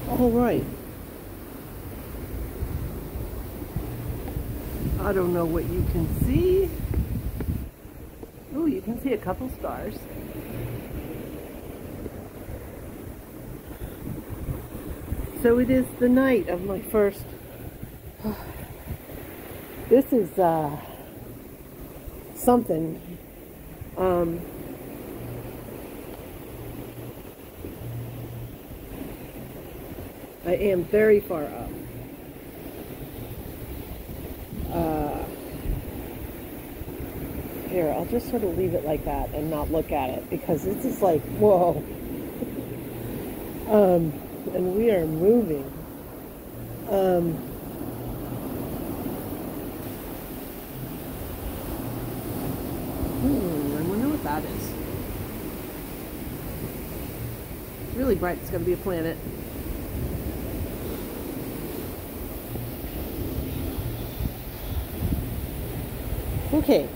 All right. I don't know what you can see. Oh, you can see a couple stars. So it is the night of my first. This is something. I am very far up. Here, I'll just sort of leave it like that and not look at it because this is like, whoa. And we are moving. I wonder what that is. It's really bright. It's going to be a planet. Okay.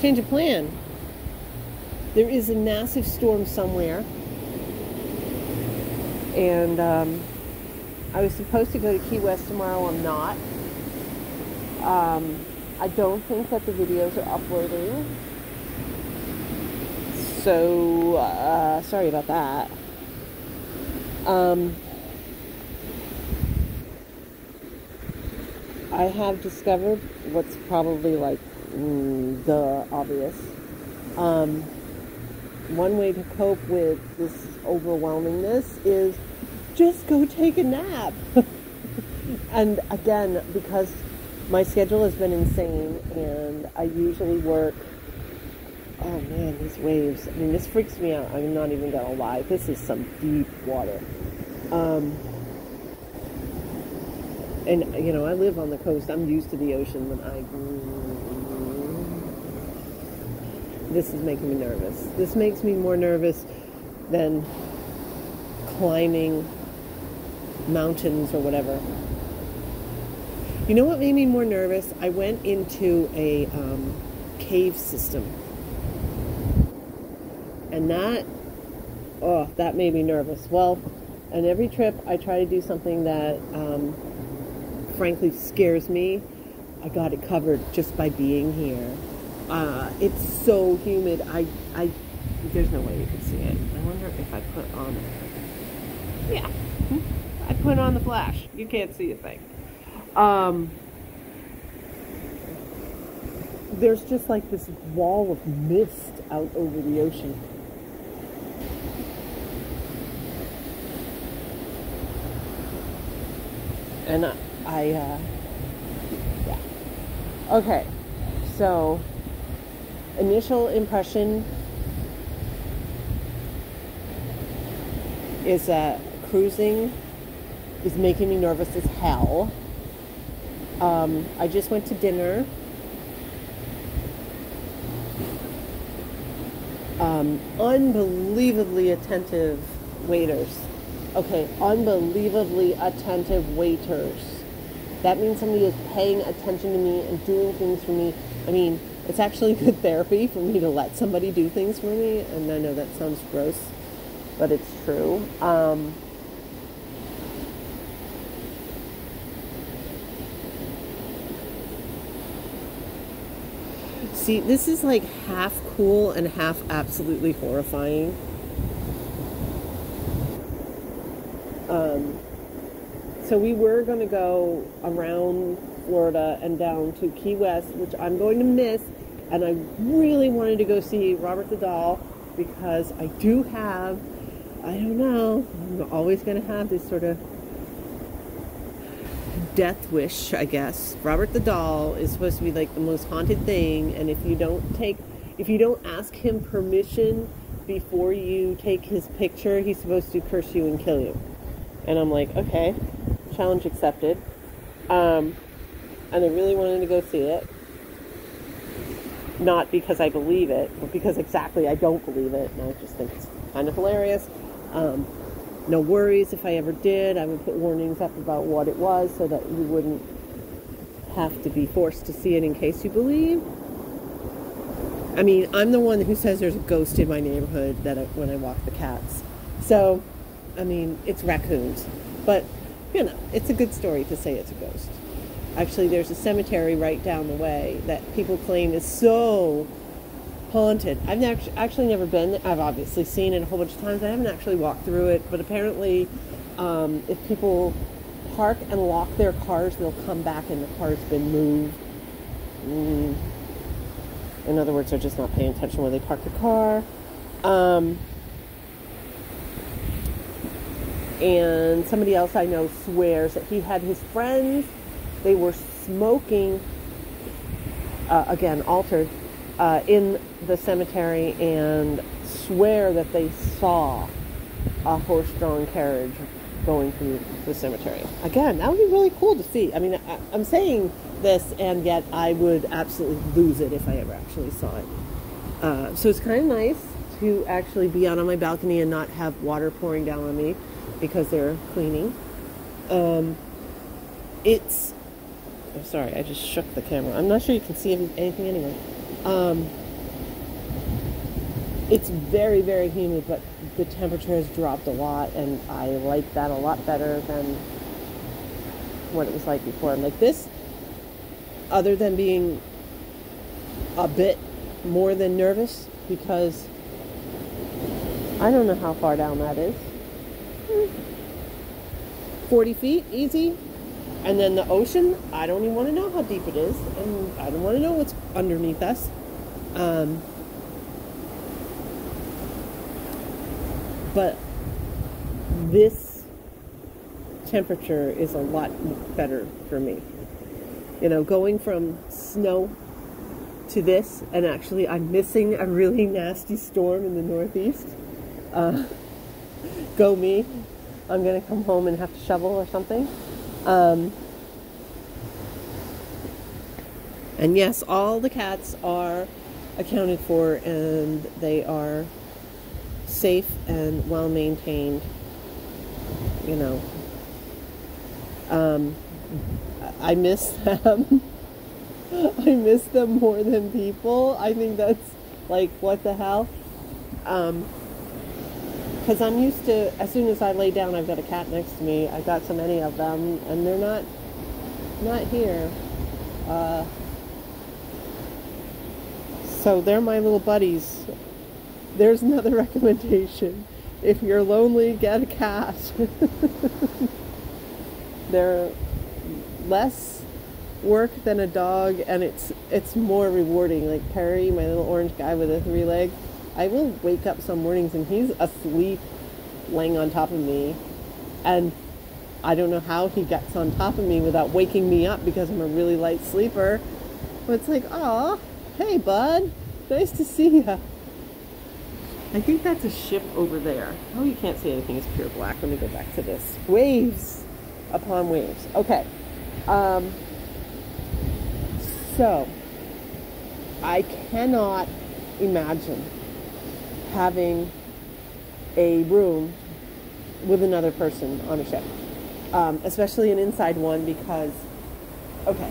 Change of plan. There is a massive storm somewhere. And I was supposed to go to Key West tomorrow. I'm not. I don't think that the videos are uploading. So, sorry about that. I have discovered what's probably like the obvious. One way to cope with this overwhelmingness is just go take a nap. And again, because my schedule has been insane and I usually work, oh man, these waves. I mean, this freaks me out. I'm not even gonna lie. This is some deep water. And you know, I live on the coast. I'm used to the ocean, but this is making me nervous. This makes me more nervous than climbing mountains or whatever. You know what made me more nervous? I went into a cave system. And that made me nervous. Well, on every trip I try to do something that frankly scares me. I got it covered just by being here. It's so humid. There's no way you can see it. I wonder if I put on it. Yeah. I put on the flash. You can't see a thing. There's just like this wall of mist out over the ocean. And yeah. Okay. So, initial impression is that cruising is making me nervous as hell. I just went to dinner. Unbelievably attentive waiters. Okay, unbelievably attentive waiters. That means somebody is paying attention to me and doing things for me. I mean, it's actually good therapy for me to let somebody do things for me. And I know that sounds gross, but it's true. See, this is like half cool and half absolutely horrifying. So we were going to go around Florida and down to Key West, which I'm going to miss. And I really wanted to go see Robert the Doll because I do have, I don't know, I'm always going to have this sort of death wish, I guess. Robert the Doll is supposed to be like the most haunted thing, and if you don't ask him permission before you take his picture, he's supposed to curse you and kill you. And I'm like, okay, challenge accepted. And I really wanted to go see it. Not because I believe it, but because exactly I don't believe it, and I just think it's kind of hilarious. No worries, if I ever did, I would put warnings up about what it was so that you wouldn't have to be forced to see it in case you believe. I mean, I'm the one who says there's a ghost in my neighborhood when I walk the cats. So, I mean, it's raccoons. But, you know, it's a good story to say it's a ghost. Actually, there's a cemetery right down the way that people claim is so haunted. I've actually never been. I've obviously seen it a whole bunch of times. I haven't actually walked through it, but apparently if people park and lock their cars, they'll come back and the car's been moved. In other words, they're just not paying attention when they park the car. And somebody else I know swears that he had his friends, they were smoking, again, altered, in the cemetery, and swear that they saw a horse-drawn carriage going through the cemetery. Again, that would be really cool to see. I mean, I'm saying this, and yet I would absolutely lose it if I ever actually saw it. So it's kind of nice to actually be out on my balcony and not have water pouring down on me because they're cleaning. I'm sorry, I just shook the camera. I'm not sure you can see anything anyway. It's very, very humid, but the temperature has dropped a lot, and I like that a lot better than what it was like before. I'm like this, other than being a bit more than nervous, because I don't know how far down that is. 40 feet, easy. And then the ocean, I don't even want to know how deep it is, and I don't want to know what's underneath us. But this temperature is a lot better for me. You know, going from snow to this, and actually I'm missing a really nasty storm in the Northeast. Go me. I'm going to come home and have to shovel or something. And yes, all the cats are accounted for, and they are safe and well maintained. You know, I miss them. I miss them more than people. I think that's like, what the hell? Because I'm used to, as soon as I lay down, I've got a cat next to me. I've got so many of them, and they're not here. So they're my little buddies. There's another recommendation. If you're lonely, get a cat. They're less work than a dog, and it's more rewarding. Like Perry, my little orange guy with a 3 legs, I will wake up some mornings and he's asleep, laying on top of me, and I don't know how he gets on top of me without waking me up because I'm a really light sleeper. But it's like, aw, hey bud, nice to see ya. I think that's a ship over there. Oh, you can't see anything, it's pure black. Let me go back to this. Waves upon waves. Okay. So, I cannot imagine having a room with another person on a ship. Especially an inside one, because, okay,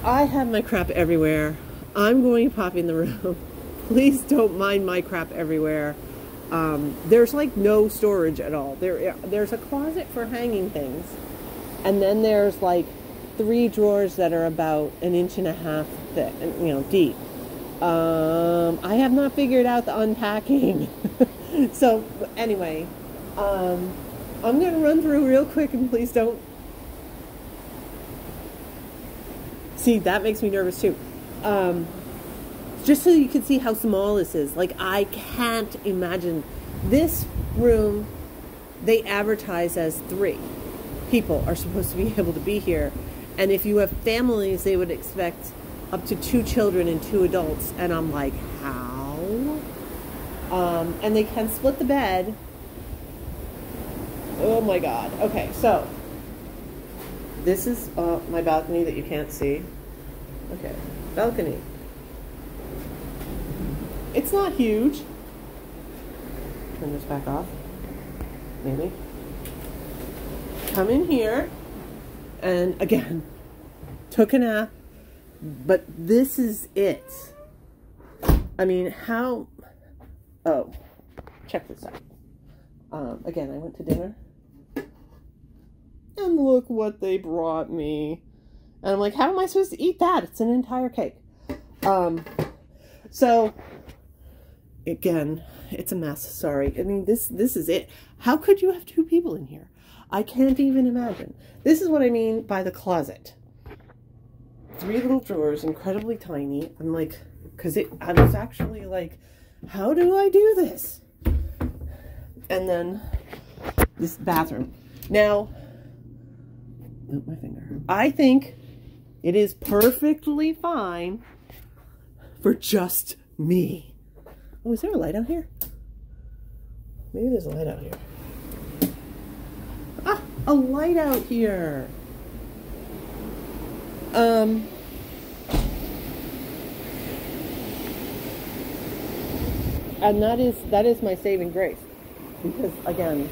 I have my crap everywhere. I'm going to pop in the room. Please don't mind my crap everywhere. There's like no storage at all. There's a closet for hanging things, and then there's like 3 drawers that are about 1.5 inches thick, you know, deep. I have not figured out the unpacking. So anyway, I'm going to run through real quick, and please don't. See, that makes me nervous too. Just so you can see how small this is. Like, I can't imagine. This room, they advertise as 3 people are supposed to be able to be here. And if you have families, they would expect up to 2 children and 2 adults. And I'm like, how? And they can split the bed. Oh my God. Okay, so this is my balcony that you can't see. Okay, balcony. It's not huge. Turn this back off. Maybe. Come in here. And again, took a nap. But this is it. I mean, how... Oh, check this out. Again, I went to dinner. And look what they brought me. And I'm like, how am I supposed to eat that? It's an entire cake. So, again, it's a mess. Sorry. I mean, this is it. How could you have 2 people in here? I can't even imagine. This is what I mean by the closet. 3 little drawers, incredibly tiny. I'm like, because I was actually like, how do I do this? And then this bathroom. Now, my finger. I think it is perfectly fine for just me. Oh, is there a light out here? Maybe there's a light out here. Ah, a light out here. And that is my saving grace, because again,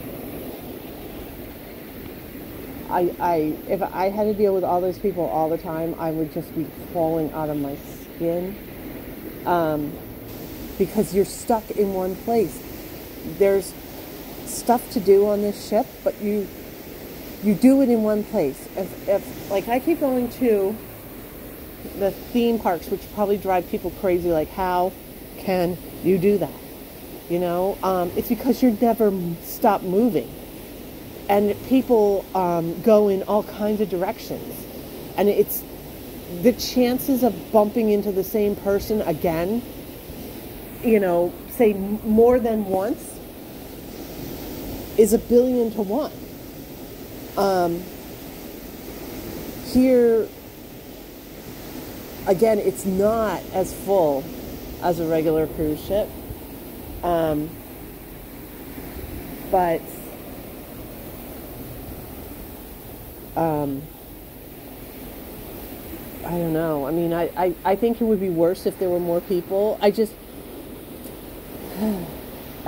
if I had to deal with all those people all the time, I would just be falling out of my skin. Because you're stuck in one place. There's stuff to do on this ship, but you do it in one place. If like I keep going to the theme parks, which probably drive people crazy, like how can you do that? You know, it's because you're never stop moving. And people go in all kinds of directions. And it's the chances of bumping into the same person again, you know, say more than once, is 1 billion to 1. Here, again, it's not as full as a regular cruise ship. But I don't know. I mean, I think it would be worse if there were more people. I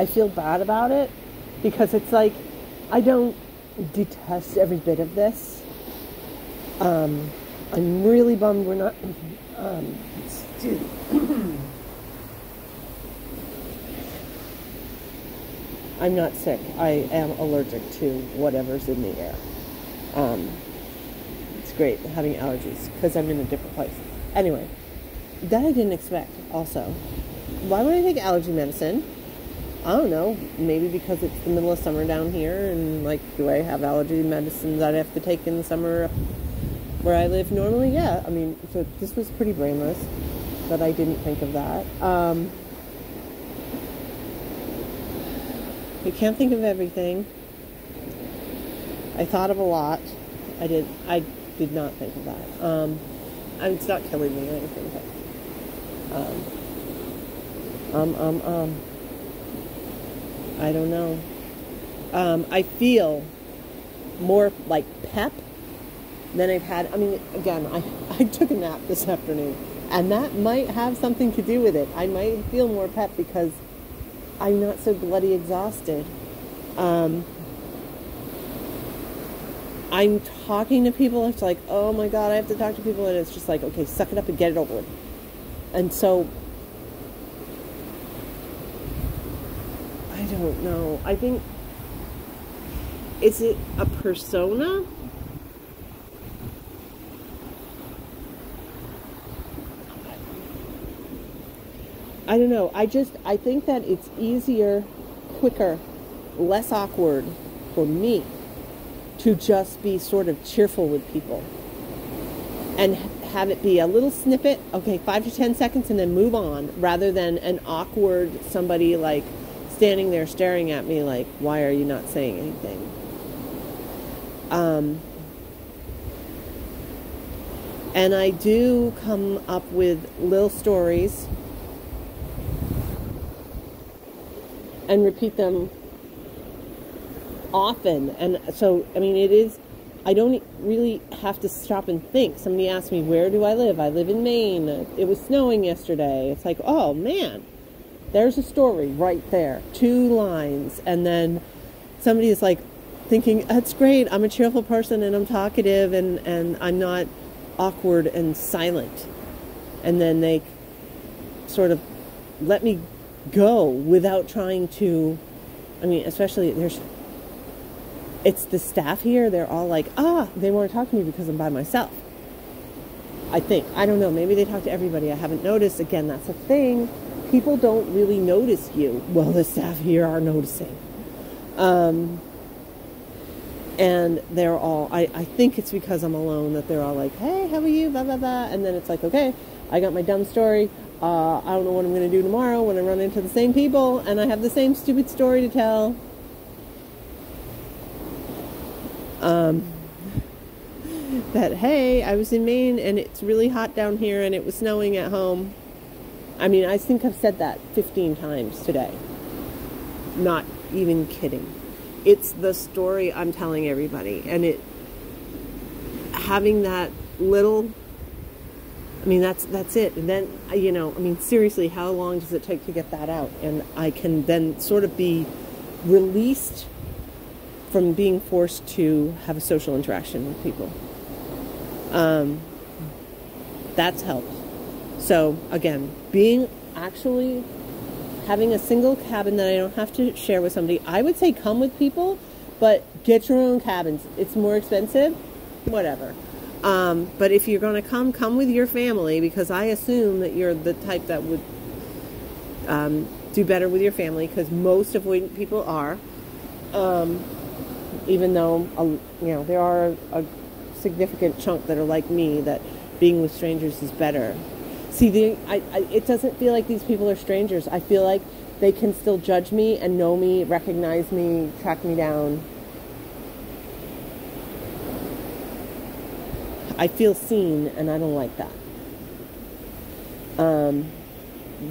feel bad about it, because it's like, I don't detest every bit of this. I'm really bummed we're not, I'm not sick. I am allergic to whatever's in the air. It's great having allergies because I'm in a different place. Anyway, that I didn't expect also. Why would I take allergy medicine? I don't know. Maybe because it's the middle of summer down here, and like, do I have allergy medicines I'd have to take in the summer where I live normally? Yeah. I mean, so this was pretty brainless, but I didn't think of that. You can't think of everything. I thought of a lot. I did not think of that. It's not killing me or anything, but I don't know. I feel more like pep than I've had. I mean, again, I took a nap this afternoon, and that might have something to do with it. I might feel more pep because I'm not so bloody exhausted. I'm talking to people. It's like, oh my God, I have to talk to people. And it's just like, okay, suck it up and get it over with. And so, I don't know. I think, is it a persona? I don't know. I think that it's easier, quicker, less awkward for me to just be sort of cheerful with people and have it be a little snippet, okay, 5 to 10 seconds, and then move on, rather than an awkward somebody like standing there staring at me like, why are you not saying anything? And I do come up with little stories and repeat them often. And so, I mean, I don't really have to stop and think. Somebody asked me, where do I live? I live in Maine. It was snowing yesterday. It's like, oh man, there's a story right there. 2 lines. And then somebody is like thinking, that's great. I'm a cheerful person and I'm talkative and I'm not awkward and silent. And then they sort of let me go without trying to I mean, especially it's the staff here. They're all like, they want to talk to me because I'm by myself. I think. I don't know. Maybe they talk to everybody. I haven't noticed. Again, that's a thing. People don't really notice you. Well, the staff here are noticing. And they're all, I think it's because I'm alone that they're all like, hey, how are you? Blah, blah, blah. And then it's like, okay, I got my dumb story. I don't know what I'm going to do tomorrow when I run into the same people and I have the same stupid story to tell. That, hey, I was in Maine and it's really hot down here and it was snowing at home. I mean, I think I've said that 15 times today. Not even kidding. It's the story I'm telling everybody. And having that little, I mean, that's it. And then, you know, I mean, seriously, how long does it take to get that out? And I can then sort of be released from being forced to have a social interaction with people. That's helped. So again, having a single cabin that I don't have to share with somebody. I would say come with people, but get your own cabins. It's more expensive, whatever. But if you're going to come with your family, because I assume that you're the type that would do better with your family, because most avoidant people are. Even though, you know, there are a significant chunk that are like me, that being with strangers is better. See, it doesn't feel like these people are strangers. I feel like they can still judge me and know me, recognize me, track me down. I feel seen, and I don't like that.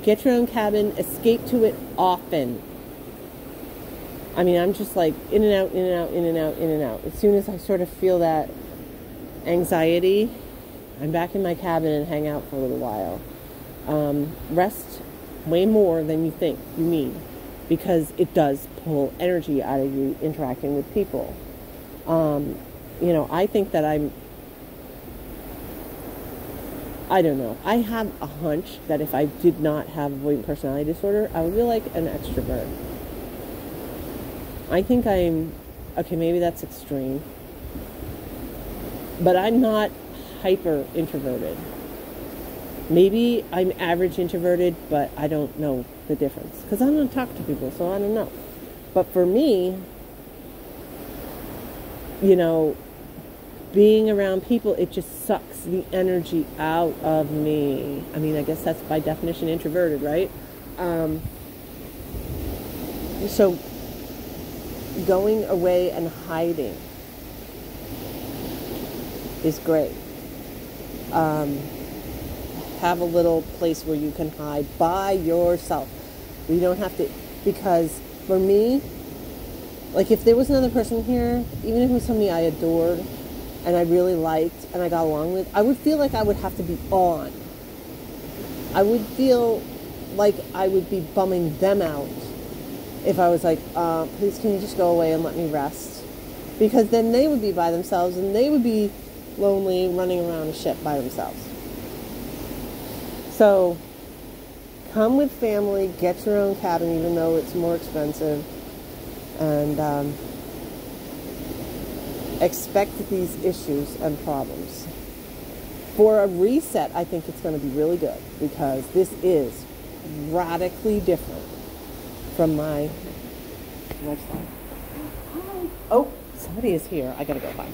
Get your own cabin. Escape to it often. I mean, I'm just like in and out, in and out, in and out, in and out. As soon as I sort of feel that anxiety, I'm back in my cabin and hang out for a little while. Rest way more than you think you need, because it does pull energy out of you interacting with people. You know, I think that I don't know. I have a hunch that if I did not have avoidant personality disorder, I would be like an extrovert. I think okay, maybe that's extreme, but I'm not hyper introverted. Maybe I'm average introverted, but I don't know the difference, because I don't talk to people, so I don't know. But for me, you know, being around people, it just sucks the energy out of me. I mean, I guess that's by definition introverted, right? So going away and hiding is great. Have a little place where you can hide by yourself. You don't have to, because for me, like if there was another person here, even if it was somebody I adored and I really liked and I got along with, I would feel like I would have to be on. I would feel like I would be bumming them out if I was like, please can you just go away and let me rest? Because then they would be by themselves and they would be lonely running around a ship by themselves. So come with family, get your own cabin even though it's more expensive, and expect these issues and problems. For a reset, I think it's going to be really good, because this is radically different from my lifestyle. Oh, somebody is here. I gotta go. Bye.